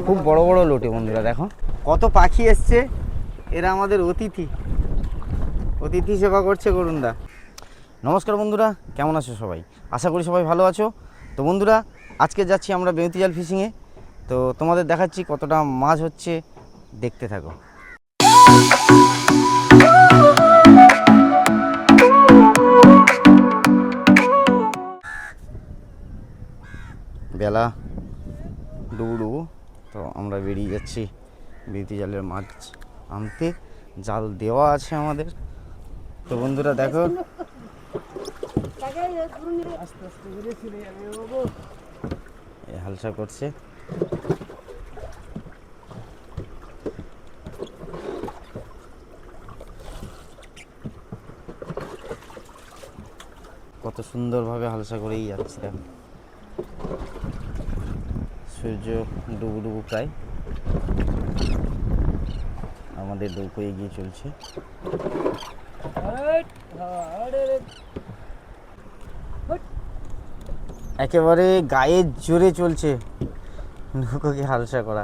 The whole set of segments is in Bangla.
খুব বড় বড় লোটে বন্ধুরা, দেখো কত পাখি এসছে। এরা আমাদের অতিথি সেবা করছে করুণদা। নমস্কার বন্ধুরা, কেমন আছো সবাই? আশা করি সবাই ভালো আছো। তো বন্ধুরা, আজকে যাচ্ছি আমরা বেউতি জাল ফিশিংয়ে। তো তোমাদের দেখাচ্ছি কতটা মাছ হচ্ছে, দেখতে থাকো। বেলা ডুবু, তো আমরা বেরিয়ে যাচ্ছি বেউতি জালের মাছ আনতে। জাল দেওয়া আছে আমাদের। তো বন্ধুরা দেখো, হালসা করছে। কত সুন্দরভাবে হালসা করেই যাচ্ছে। দেখো সূর্য ডুবু প্রায় আমাদের নৌকো এগিয়ে চলছে। একেবারে গায়ের জোরে চলছে নৌকোকে হালসা করা।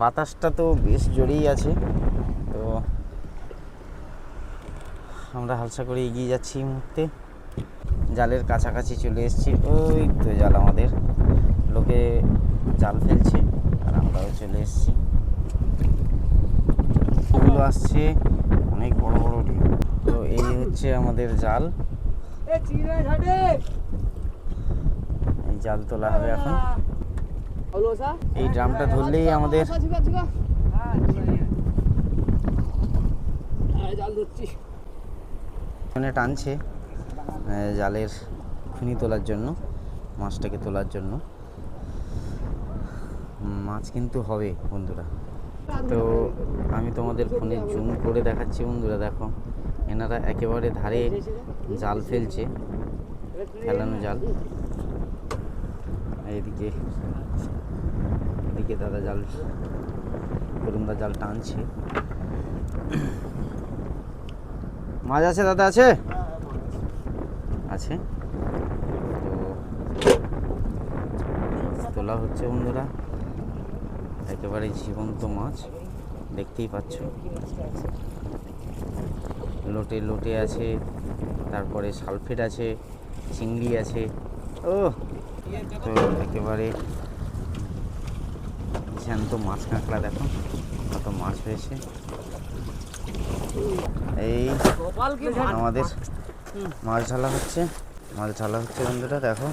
বাতাসটা তো বেশ জোরেই আছে। তো আমরা হালসা করে এগিয়ে যাচ্ছি এই মুহূর্তে। জালের কাছাকাছি চলে এসেছি। ওই তো জাল, আমাদের লোকে জাল ফেলছে আর আমরাও চলে এসেছি। ফুল আসছে, অনেক বড় বড় ঢেউ। তো এই হচ্ছে আমাদের জাল। এই জাল তোলা হবে এখন। এই ড্রামটা ধরলেই আমাদের টানছে জালের খুনি তোলার জন্য, মাছটাকে তোলার জন্য। মাছ কিন্তু হবে বন্ধুরা। তো আমি তোমাদের ফোনে জুম করে দেখাচ্ছি বন্ধুরা। দেখো, এনারা একেবারে ধারে জাল ফেলছে, ফেলানো জাল। এদিকে দাদা জাল, করুণদা জাল টানছে। মাছ আছে দাদা? আছে আছে। তো তোলা হচ্ছে বন্ধুরা, একেবারে জীবন্ত মাছ, দেখতেই পাচ্ছ। লোটে আছে, তারপরে সালফেট আছে, চিংড়ি আছে। ও তো একেবারে জ্যান্ত মাছ কাঁকড়া। দেখো কত মাছ হয়েছে। এই আমাদের মাছ ঢালা হচ্ছে বন্ধুরা। দেখো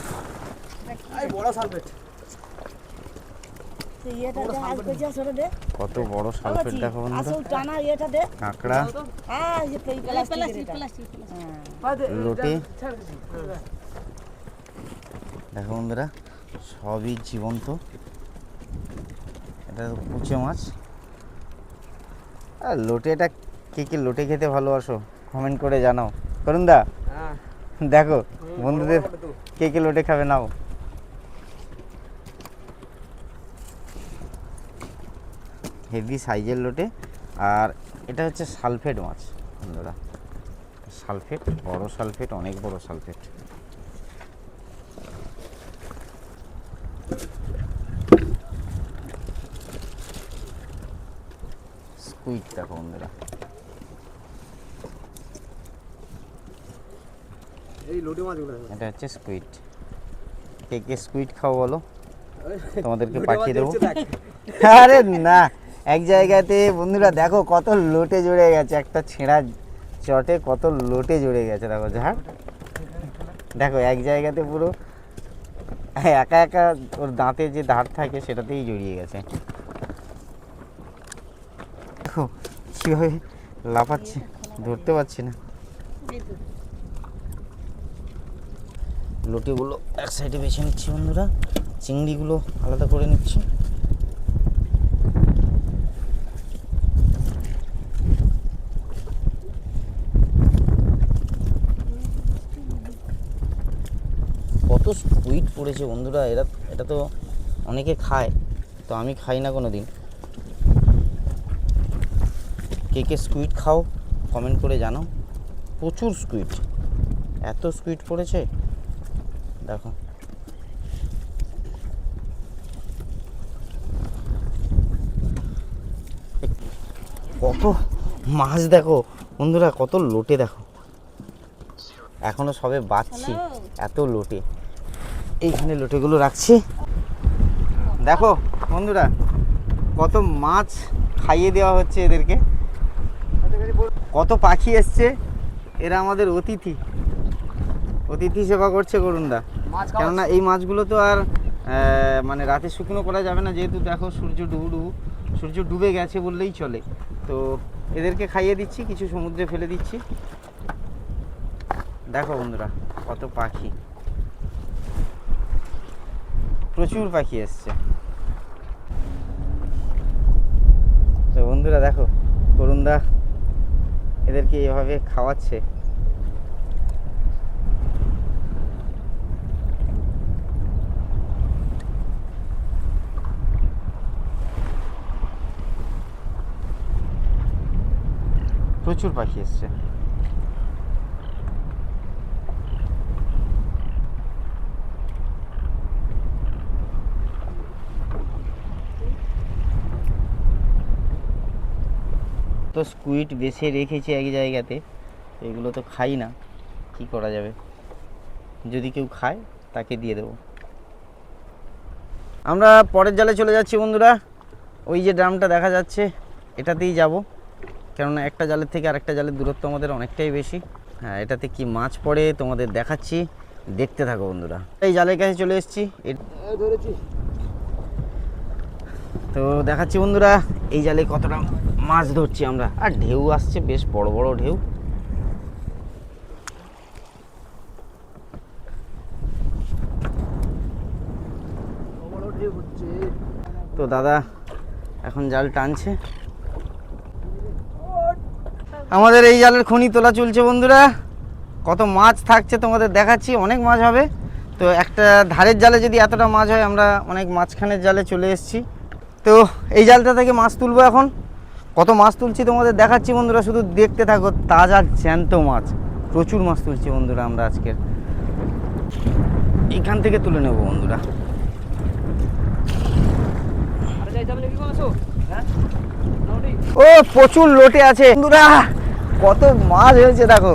কত বড় সালফেট। দেখো বন্ধুরা, কাঁকড়া, লোটে। দেখো বন্ধুরা, সবই জীবন্ত। এটা কুচে মাছ। আর লোটেটা, কে লোটে খেতে ভালোবাসো কমেন্ট করে জানাও। করুণদা দেখো বন্ধুদের কে লোটে খাবে নাও। হেভি সাইজের লোটে। আর এটা হচ্ছে সালফেট মাছ বন্ধুরা। সালফেট, বড় সালফেট, অনেক বড় সালফেট। স্কুইড দেখো বন্ধুরা, এটা হচ্ছে স্কুইড। কে স্কুইড খাও বলো, তোমাদেরকে পাঠিয়ে দেবো। আরে না, এক জায়গাতে বন্ধুরা দেখো কত লোটে জুড়ে গেছে। একটা ছেঁড়া চটে কত লোটে জুড়ে গেছে। দেখো ঝাড়, দেখো এক জায়গাতে পুরো একা ওর দাঁতে যে ধার থাকে সেটাতেই জড়িয়ে গেছে। দেখো কীভাবে লাফাচ্ছে, ধরতে পারছি না। লোটেগুলো এক সাইডে বেছে নিচ্ছি বন্ধুরা, চিংড়িগুলো আলাদা করে নিচ্ছি। কত স্কুইড পড়েছে বন্ধুরা। এটা তো অনেকে খায়, তো আমি খাই না কোনো দিন। কে স্কুইড খাও কমেন্ট করে জানাও। প্রচুর স্কুইড, এত স্কুইড পড়েছে দেখো। কত মাছ দেখো বন্ধুরা, কত লোটে দেখো, এখনো সবে বাঁচছি, এত লোটে। এইখানে লোটেগুলো রাখছি। দেখো বন্ধুরা কত মাছ খাইয়ে দেওয়া হচ্ছে এদেরকে, কত পাখি এসছে, এরা আমাদের অতিথি সেবা করছে করুণদা। কেননা এই মাছগুলো তো আর মানে রাতে শুকনো করা যাবে না, যেহেতু দেখো সূর্য ডুবে গেছে বললেই চলে। তো এদেরকে খাইয়ে দিচ্ছি, কিছু সমুদ্রে ফেলে দিচ্ছি। দেখো বন্ধুরা কত পাখি, প্রচুর পাখি এসছে। তো বন্ধুরা দেখো করুণদা এদেরকে এভাবে খাওয়াচ্ছে। প্রচুর পাখি এসছে। তো স্কুইড বেছে রেখেছি এক জায়গাতে, এগুলো তো খাই না, কি করা যাবে, যদি কেউ খায় তাকে দিয়ে দেবো। আমরা পরের জালে চলে যাচ্ছি বন্ধুরা। ওই যে ড্রামটা দেখা যাচ্ছে এটাতেই যাব, কেননা একটা জালের থেকে আরেকটা জালের দূরত্ব আমাদের অনেকটাই বেশি। হ্যাঁ, এটাতে কি মাছ পড়ে তোমাদের দেখাচ্ছি, দেখতে থাকো বন্ধুরা। এই জালের কাছে চলে এসেছি, তো দেখাচ্ছি বন্ধুরা এই জালে কতটা মাছ ধরছি আমরা। আর ঢেউ আসছে, বেশ বড় বড় ঢেউ। তো দাদা এখন জাল টানছে, আমাদের এই জালের খনি তোলা চলছে বন্ধুরা। কত মাছ থাকছে তোমাদের দেখাচ্ছি, অনেক মাছ হবে। তো একটা ধারের জালে যদি এতটা মাছ হয়, আমরা অনেক মাঝখানের জালে চলে এসেছি। তো এই জালটা থেকে মাছ তুলবো এখন, কত মাছ তুলছি তোমাদের দেখাচ্ছি বন্ধুরা, শুধু দেখতে থাকো। তাজা জ্যান্ত মাছ, প্রচুর মাছ তুলছি বন্ধুরা আমরা আজকের। এখান থেকে তুলে নেবো বন্ধুরা। ও প্রচুর লোটে আছে বন্ধুরা, কত মাছ হয়েছে দেখো।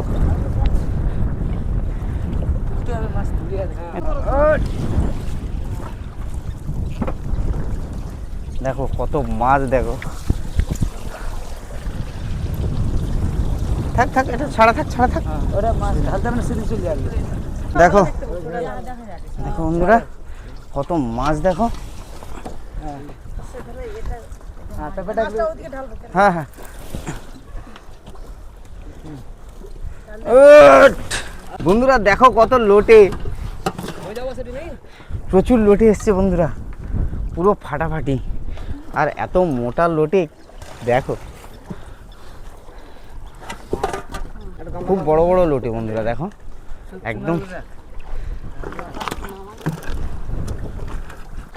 দেখো কত মাছ, দেখো। থাক থাক, এটা ছাড়া থাক, ছাড়া থাক। দেখো দেখো বন্ধুরা কত মাছ, দেখো। হ্যাঁ হ্যাঁ, বন্ধুরা দেখো কত লোটে, প্রচুর লোটে এসছে বন্ধুরা, পুরো ফাটাফাটি। আর এত মোটা লোটে দেখো, খুব বড় বড় লোটে বন্ধুরা, দেখো একদম।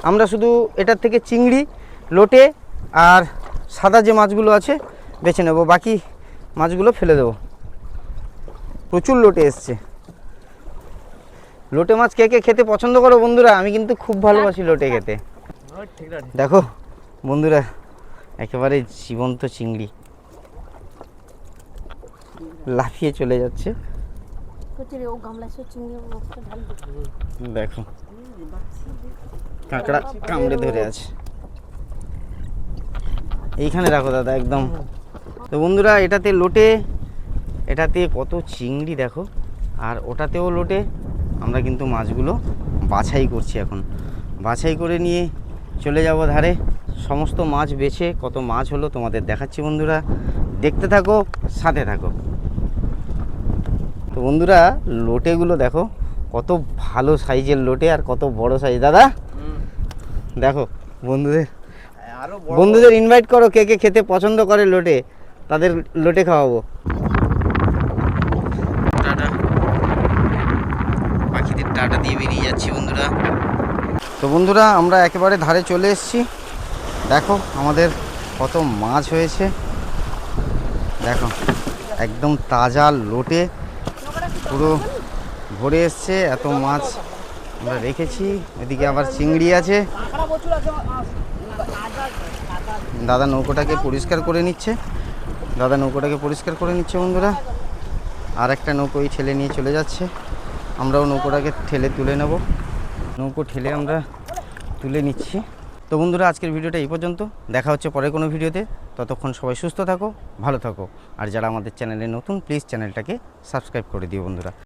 আমরা শুধু এটার থেকে চিংড়ি, লোটে আর সাদা যে মাছগুলো আছে বেছে নেব, বাকি মাছগুলো ফেলে দেবো। প্রচুর লোটে এসছে। লোটে মাছ কে কে খেতে পছন্দ করো বন্ধুরা? আমি কিন্তু খুব ভালোবাসি লোটে খেতে। দেখো বন্ধুরা একেবারে জীবন্ত চিংড়ি লাফিয়ে চলে যাচ্ছে। দেখো কাঁকড়া কামড়ে ধরে আছে, এইখানে রাখো দাদা একদম। তো বন্ধুরা এটাতে লোটে, এটাতে কত চিংড়ি দেখো, আর ওটাতেও লোটে। আমরা কিন্তু মাছগুলো বাছাই করছি এখন, বাছাই করে নিয়ে চলে যাব ধারে। সমস্ত মাছ বেছে কত মাছ হলো তোমাদের দেখাচ্ছি বন্ধুরা, দেখতে থাকো, সাথে থাকো। তো বন্ধুরা লোটেগুলো দেখো, কত ভালো সাইজের লোটে আর কত বড় সাইজ। দাদা দেখো বন্ধুদের ইনভাইট করো, কে কে খেতে পছন্দ করে লোটে, তাদের লোটে খাওয়াবো। টাটা, পাখিদের টাটা দিয়ে বেরিয়ে যাচ্ছি বন্ধুরা। তো বন্ধুরা আমরা একেবারে ধারে চলে এসেছি, দেখো আমাদের কত মাছ হয়েছে, দেখো একদম তাজা লোটে পুরো ভরে এসছে, এত মাছ আমরা রেখেছি। এদিকে আবার চিংড়ি আছে, দাদা নৌকোটাকে পরিষ্কার করে নিচ্ছে। দাদা নৌকোটাকে পরিষ্কার করে নিচ্ছে বন্ধুরা। আর একটা নৌকোই ঠেলে নিয়ে চলে যাচ্ছে, আমরাও নৌকোটাকে ঠেলে তুলে নেব। নৌকো ঠেলে আমরা তুলে নিচ্ছি। তো বন্ধুরা আজকের ভিডিওটা এই পর্যন্ত, দেখা হচ্ছে পরে কোনো ভিডিওতে। ততক্ষণ সবাই সুস্থ থাকো, ভালো থাকো। আর যারা আমাদের চ্যানেলে নতুন, প্লিজ চ্যানেলটাকে সাবস্ক্রাইব করে দিও বন্ধুরা।